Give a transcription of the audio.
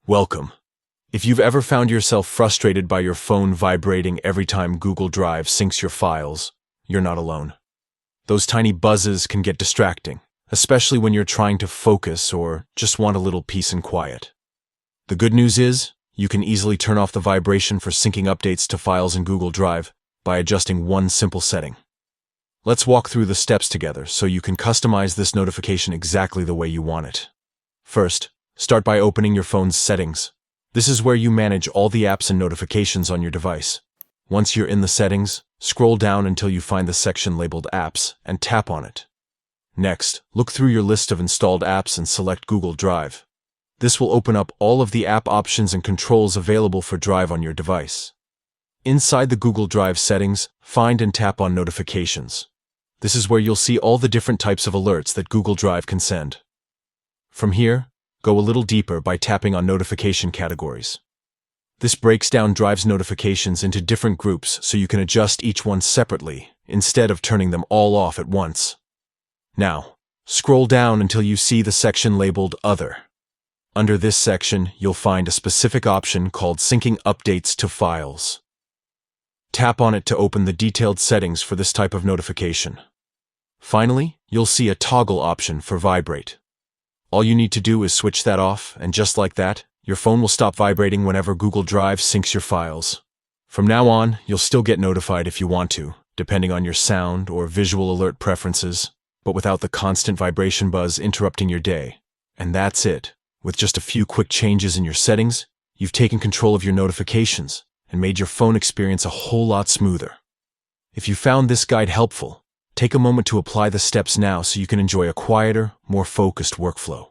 Welcome. If you've ever found yourself frustrated by your phone vibrating every time Google Drive syncs your files, you're not alone. Those tiny buzzes can get distracting, especially when you're trying to focus or just want a little peace and quiet. The good news is, you can easily turn off the vibration for syncing updates to files in Google Drive by adjusting one simple setting. Let's walk through the steps together so you can customize this notification exactly the way you want it. First, start by opening your phone's settings. This is where you manage all the apps and notifications on your device. Once you're in the settings, scroll down until you find the section labeled Apps and tap on it. Next, look through your list of installed apps and select Google Drive. This will open up all of the app options and controls available for Drive on your device. Inside the Google Drive settings, find and tap on Notifications. This is where you'll see all the different types of alerts that Google Drive can send. From here, go a little deeper by tapping on Notification Categories. This breaks down Drive's notifications into different groups so you can adjust each one separately, instead of turning them all off at once. Now, scroll down until you see the section labeled Other. Under this section, you'll find a specific option called Syncing Updates to Files. Tap on it to open the detailed settings for this type of notification. Finally, you'll see a toggle option for Vibrate. All you need to do is switch that off, and just like that, your phone will stop vibrating whenever Google Drive syncs your files. From now on, you'll still get notified if you want to, depending on your sound or visual alert preferences, but without the constant vibration buzz interrupting your day. And that's it. With just a few quick changes in your settings, you've taken control of your notifications and made your phone experience a whole lot smoother. If you found this guide helpful, take a moment to apply the steps now so you can enjoy a quieter, more focused workflow.